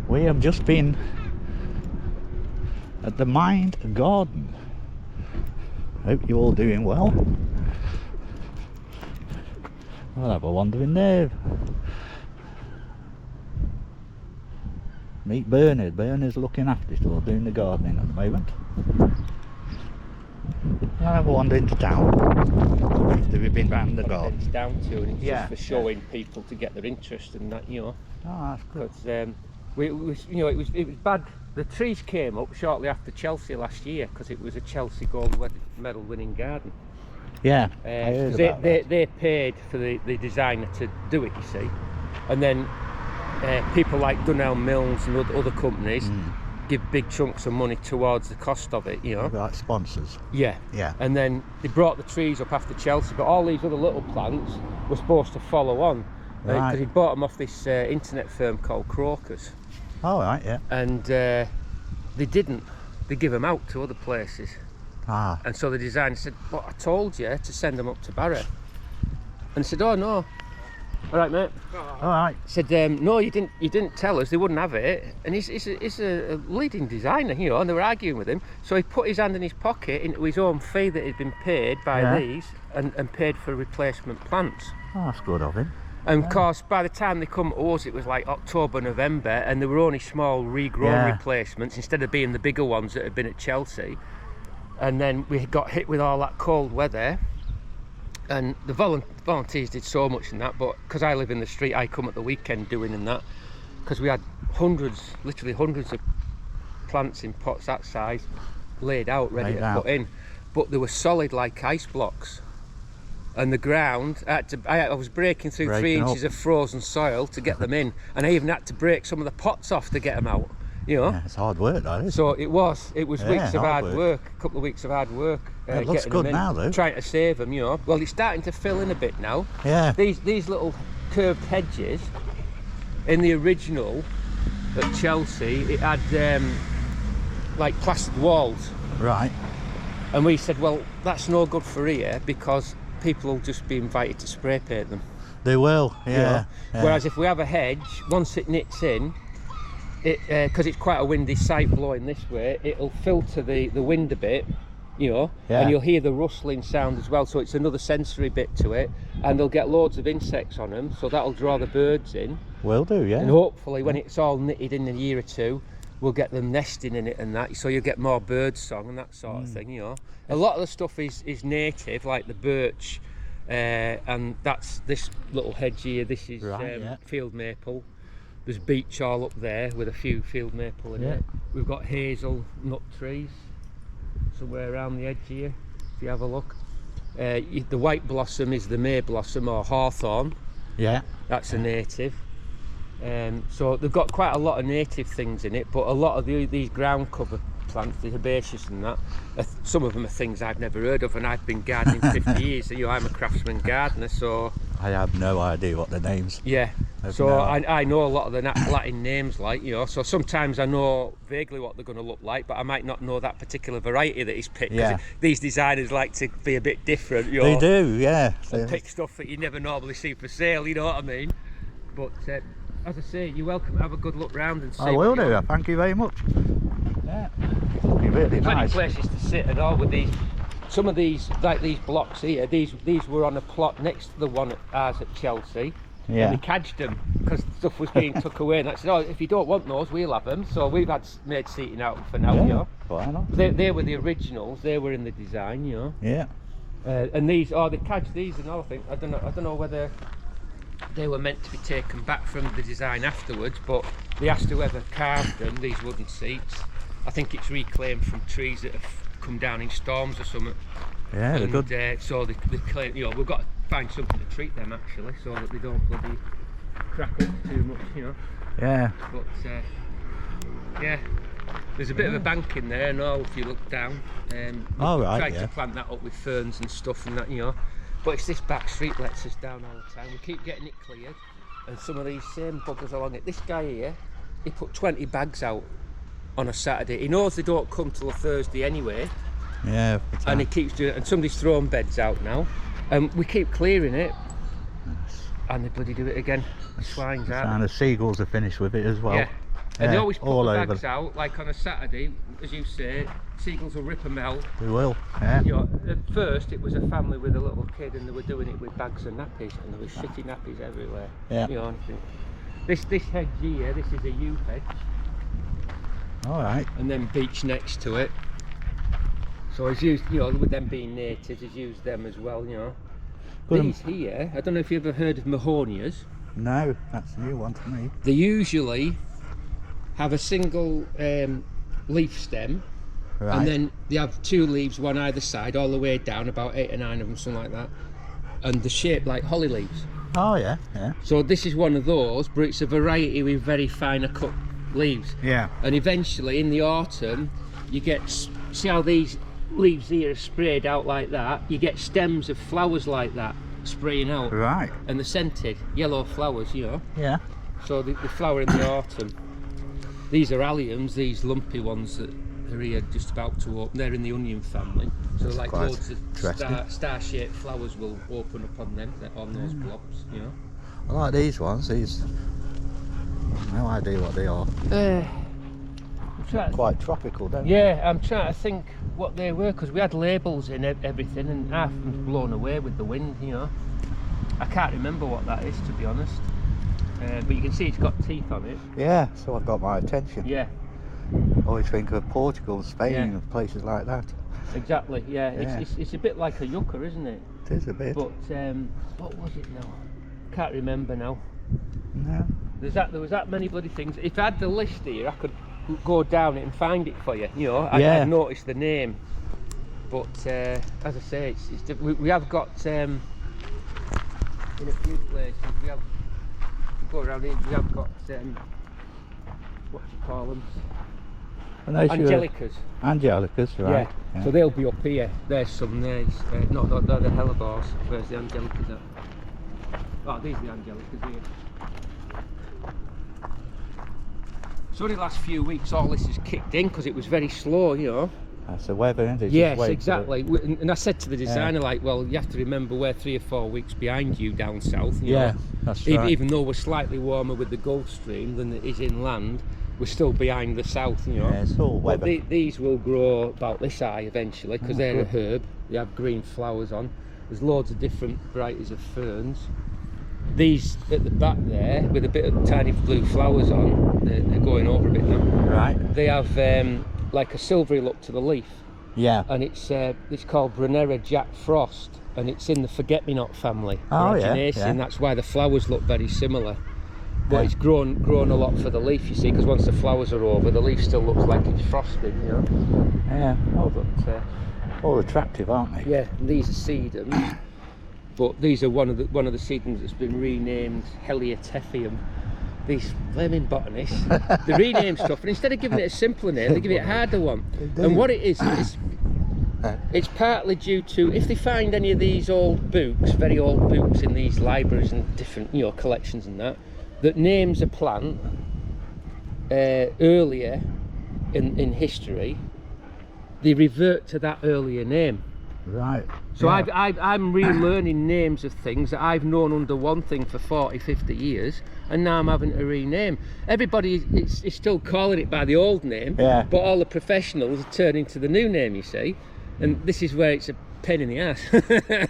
We have just been at the Mind Garden. Hope you're all doing well. I'll have a wander in there. Meet Bernard. Bernard's looking after it all, doing the gardening at the moment. I'll have a wander into town after we've been round the garden. It's down to, and it's just for showing people to get their interest in that, you know. Oh, that's good. Because it was bad. The trees came up shortly after Chelsea last year because it was a Chelsea gold medal winning garden. Yeah, I heard about that. They paid for the designer to do it, you see, and then people like Dunelm Mills and other companies give big chunks of money towards the cost of it, you know. Like sponsors. Yeah. And then they brought the trees up after Chelsea, but all these other little plants were supposed to follow on because he bought them off this internet firm called Crocus. Oh, right, yeah. And they didn't. They give them out to other places. And so the designer said, "Well, I told you to send them up to Barrett." And I said, "Oh no." All right, mate. All right. Said, "No, you didn't tell us. They wouldn't have it." And he's a leading designer, you know. And they were arguing with him. So he put his hand in his pocket into his own fee that had been paid by these, and paid for replacement plants. Oh, that's good of him. And of course, by the time they come to us, it was like October, November, and there were only small regrown replacements instead of being the bigger ones that had been at Chelsea. And then we got hit with all that cold weather, and the volunteers did so much in that, but because I live in the street, I come at the weekend doing in that, because we had literally hundreds of plants in pots that size laid out ready to put in, but they were solid like ice blocks, and the ground I was breaking through 3 inches of frozen soil to get them in, and I even had to break some of the pots off to get them out. You know, it's hard work, that is. So it was weeks of hard work, a couple of weeks of hard work. It looks good now, though. Trying to save them, you know. Well, it's starting to fill in a bit now. Yeah. These little curved hedges, in the original at Chelsea, it had like plastered walls. Right. And we said, well, that's no good for here because people will just be invited to spray paint them. They will, You know? Whereas if we have a hedge, once it knits in, because it's quite a windy site blowing this way, it'll filter the wind a bit, you know, and you'll hear the rustling sound as well, so it's another sensory bit to it, and they'll get loads of insects on them, so that'll draw the birds in. Will do, yeah. And hopefully when it's all knitted in a year or two, we'll get them nesting in it and that, so you'll get more bird song and that sort of thing, you know. A lot of the stuff is native, like the birch, and that's this little hedge here. This is field maple. There's beech all up there with a few field maple in it. We've got hazel nut trees somewhere around the edge here, if you have a look. The white blossom is the May blossom or hawthorn. Yeah. That's a native. So they've got quite a lot of native things in it, but a lot of these ground cover plants, the herbaceous and that, some of them are things I've never heard of, and I've been gardening 50 years. You know, I'm a craftsman gardener, so I have no idea what the names. Yeah. I know a lot of the Latin names, like, you know, so sometimes I know vaguely what they're going to look like, but I might not know that particular variety that he's picked. These designers like to be a bit different, you know. They do, yeah. And pick stuff that you never normally see for sale, you know what I mean? But as I say, you're welcome to have a good look round and see. I will do. Thank you very much. Yeah, looking really nice. Plenty places to sit and all with these. Some of these, like these blocks here, these were on a plot next to the one at ours at Chelsea. And we cadged them because stuff was being took away. And I said, "Oh, if you don't want those, we'll have them." So we've made seating out for now. You know, why not? They were the originals. They were in the design. You know. Yeah. And these, they cadged these and all. I think I don't know whether they were meant to be taken back from the design afterwards, but they asked whoever carved them, these wooden seats. I think it's reclaimed from trees that have come down in storms or something. Yeah, they're good. So they claim, you know, we've got to find something to treat them actually, so that they don't bloody crack up too much, you know. Yeah. But yeah, there's a bit of a bank in there now if you look down. Tried to plant that up with ferns and stuff and that, you know. But it's this back street lets us down all the time. We keep getting it cleared, and some of these same buggers along it. This guy here, he put 20 bags out on a Saturday. He knows they don't come till a Thursday anyway. Yeah. And he keeps doing it. And somebody's thrown beds out now, and we keep clearing it. and they bloody do it again. The swines out. And the seagulls are finished with it as well. Yeah. And they always put all the over. bags out, like on a Saturday, as you say, seagulls will rip them out. They will, yeah. You know, at first it was a family with a little kid and they were doing it with bags of nappies, and there was shitty nappies everywhere. Yeah. You know, this hedge here, this is a yew hedge. Alright. And then beech next to it. So it's used, you know, with them being natives, it's used them as well, you know. These here, I don't know if you've ever heard of mahonias. No, that's a new one to me. They usually have a single leaf stem, Right. and then they have 2 leaves, one either side, all the way down, about 8 or 9 of them, something like that. And they're shaped like holly leaves. Oh yeah, yeah. So this is one of those, but it's a variety with very finer cut leaves. Yeah. And eventually in the autumn you get, see how these leaves here are sprayed out like that, you get stems of flowers like that spraying out. Right. And they're scented, yellow flowers, you know. Yeah. So they flower in the autumn. These are alliums, these lumpy ones that are here just about to open. They're in the onion family. So That's like quite loads of star-shaped flowers will open up on them, on those blobs, you know. I like these ones, these. No idea what they are. Quite tropical, don't they? Yeah, I'm trying to think what they were, because we had labels in everything and half of them's blown away with the wind, you know. I can't remember what that is, to be honest. But you can see it's got teeth on it. Yeah, so I've got my attention. Yeah. Always think of Portugal, Spain, Yeah. and places like that. Exactly, yeah. Yeah. It's a bit like a yucca, isn't it? It is a bit. But what was it now? Can't remember now. No. There was that many bloody things. If I had the list here, I could go down it and find it for you. You know, Yeah. I'd notice the name. But as I say, we have got in a few places we have. Go around here. We have got what do you call them? Angelicas. Angelicas, right. Yeah. So they'll be up here. There's some there. No, they're the hellebores. Where's the Angelicas at? Oh, these are the Angelicas here. So in the last few weeks all this has kicked in because it was very slow, you know. That's the weather, isn't it? Yes, exactly. And I said to the designer, like, well, you have to remember we're 3 or 4 weeks behind you down south. You know? That's right. Even though we're slightly warmer with the Gulf Stream than it is inland, we're still behind the south, you know. Yeah, it's all weather. But these will grow about this high eventually because they're a herb. They have green flowers on. There's loads of different varieties of ferns. These at the back there with a bit of tiny blue flowers on, they're going over a bit now. Right. They have like a silvery look to the leaf. Yeah. And it's called Brunera Jack Frost, and it's in the forget-me-not family. Oh yeah, And that's why the flowers look very similar. But it's grown a lot for the leaf, you see, because once the flowers are over, the leaf still looks like it's frosted, you know. Yeah. Oh, but all attractive, aren't they? yeah, and these are sedums. But these are one of the sedums that's been renamed Heliotephium. These flaming botanists, they rename stuff, and instead of giving it a simpler name, they give it a harder one. And what it is it's partly due to, if they find any of these old books, very old books in these libraries and different, you know, collections and that names a plant earlier in history, they revert to that earlier name. Right. So I'm relearning names of things that I've known under one thing for 40, 50 years, and now I'm having to rename. Everybody is still calling it by the old name, but all the professionals are turning to the new name, you see, and this is where it's a pain in the ass.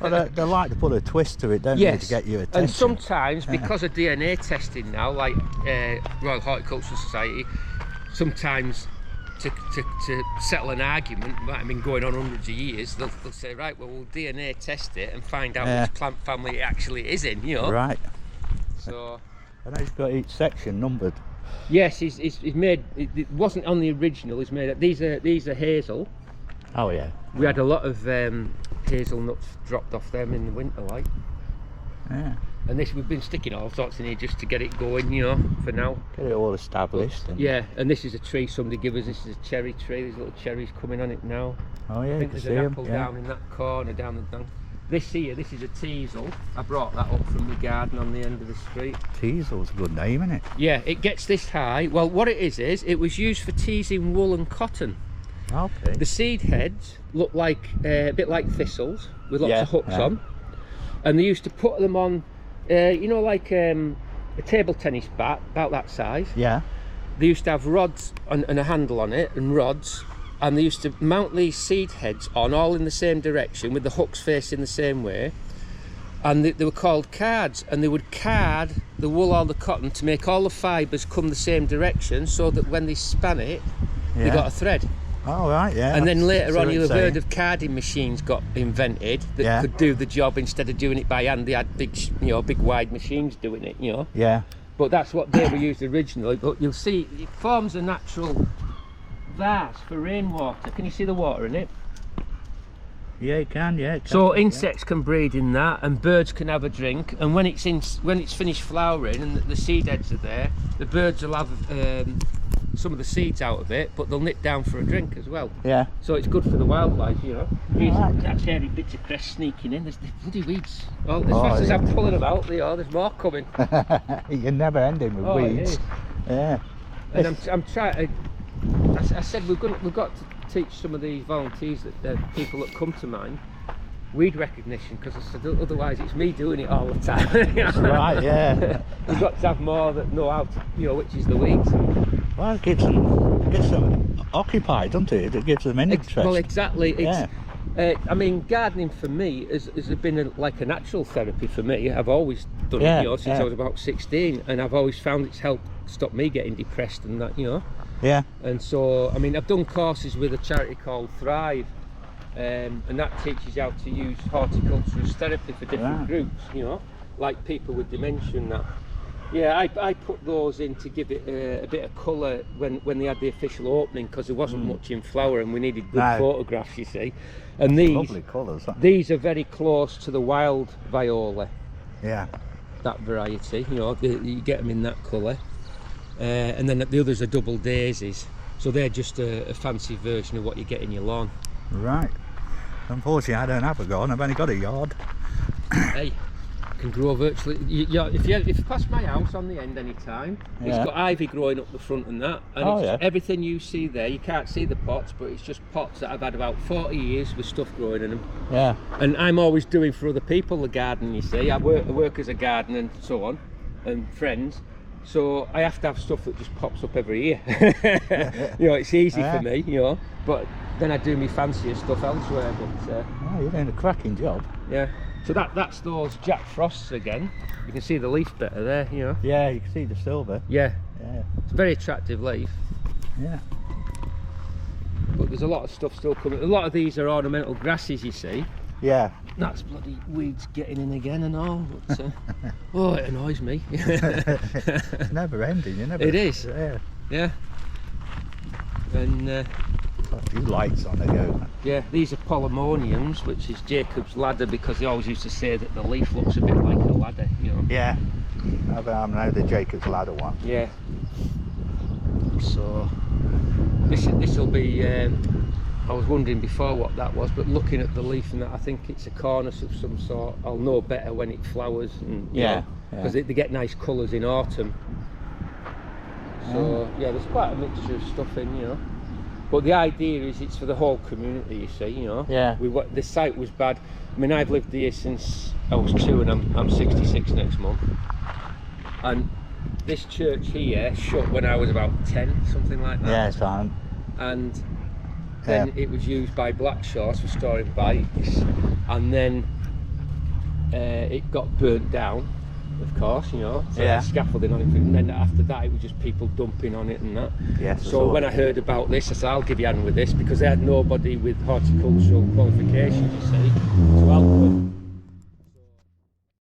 Well, they like to put a twist to it, don't they, to get your attention. And sometimes, because of DNA testing now, like Royal Horticultural Society, sometimes to settle an argument that might have been going on hundreds of years, they'll say, right, well, we'll DNA test it and find out which plant family it actually is in, you know. Right. So I know he's got each section numbered. yes, he's made. It wasn't on the original. He's made. These are hazel. Oh yeah. We had a lot of hazelnuts dropped off them in the winter, like. Yeah. And this, we've been sticking all sorts in here just to get it going, you know, for now. Get it all established. But, yeah, and this is a tree somebody gave us. This is a cherry tree. There's little cherries coming on it now. Oh yeah, I think you can there's see an 'em, apple down in that corner, down. This here, this is a teasel. I brought that up from the garden on the end of the street. Teasel's a good name, isn't it? Yeah, it gets this high. Well, what it is it was used for teasing wool and cotton. Okay. The seed heads look like a bit like thistles with lots of hooks on, and they used to put them on you know, like a table tennis bat, about that size. Yeah. They used to have rods and a handle on it, and rods, and they used to mount these seed heads on, all in the same direction, with the hooks facing the same way. And they were called cards, and they would card the wool or the cotton to make all the fibres come the same direction, so that when they span it, they got a thread. Oh, right, yeah. And then later on, you'll you'll have heard of carding machines got invented that could do the job instead of doing it by hand. They had big, you know, big wide machines doing it, you know. Yeah. But that's what they were used originally. But you'll see it forms a natural vase for rainwater. Can you see the water in it? Yeah, you can, yeah. So insects can breed in that, and birds can have a drink. And when it's finished flowering and the seed heads are there, the birds will have some of the seeds out of it, but they'll nip down for a drink as well. Yeah. So it's good for the wildlife, you know. Right. That's hairy bits of cress sneaking in. There's the bloody weeds. Oh, as fast as I'm pulling them out, there's more coming. You're never ending with weeds. Yeah. And I'm trying to. I said we've got to teach some of these volunteers, that people that come to mine, weed recognition, because I said otherwise it's me doing it all the time. That's right, yeah. We've got to have more that know how to, you know, which is the weeds. Well, it gets them occupied, doesn't it? It gives them interest. Well, exactly. Yeah. I mean, gardening for me has been like a natural therapy for me. I've always done it, you know, since I was about 16, and I've always found it's helped stop me getting depressed and that, you know. Yeah. And so, I mean, I've done courses with a charity called Thrive, and that teaches you how to use horticulture as therapy for different groups, you know, like people with dementia and that. Yeah, I put those in to give it a bit of colour when they had the official opening, because there wasn't much in flower and we needed good photographs, you see. And lovely colours. These are very close to the wild viola. Yeah. That variety, you know, you get them in that colour. And then the others are double daisies, so they're just a fancy version of what you get in your lawn. Right. Unfortunately, I don't have a garden. I've only got a yard. Hey, can grow virtually. If you pass my house on the end any time, it's got ivy growing up the front and that, and everything you see there, you can't see the pots, but it's just pots that I've had about 40 years with stuff growing in them. Yeah. And I'm always doing for other people the garden. You see, I work as a gardener and so on, and friends. So I have to have stuff that just pops up every year. You know, it's easy for me, you know, but then I do my fancier stuff elsewhere. But you're doing a cracking job. Yeah. So that's those Jack Frosts again. You can see the leaf better there, you know. Yeah, you can see the silver. Yeah. Yeah. It's a very attractive leaf. Yeah. But there's a lot of stuff still coming. A lot of these are ornamental grasses, you see. Yeah. That's bloody weeds getting in again and all. But, oh, it annoys me. It's never ending, you never. It is. Yeah. Yeah. And a few lights on the go. yeah, these are polemoniums, which is Jacob's ladder, because they always used to say that the leaf looks a bit like a ladder, you know. Yeah. I know the Jacob's ladder one. Yeah. So this will be. I was wondering before what that was, but looking at the leaf and that, I think it's a cornice of some sort. I'll know better when it flowers, and because they get nice colours in autumn. So yeah, there's quite a mixture of stuff in, you know. But the idea is it's for the whole community, you see, you know. Yeah. The site was bad. I mean, I've lived here since I was 2, and I'm 66 next month. And this church here shut when I was about 10, something like that. Yeah, it's fine. And then it was used by Blackshaws for storing bikes, and then it got burnt down, of course, you know, so scaffolding on it, and then after that it was just people dumping on it and that. Yes. So when I heard about this, I said, I'll give you a hand with this, because they had nobody with horticultural qualifications, you see.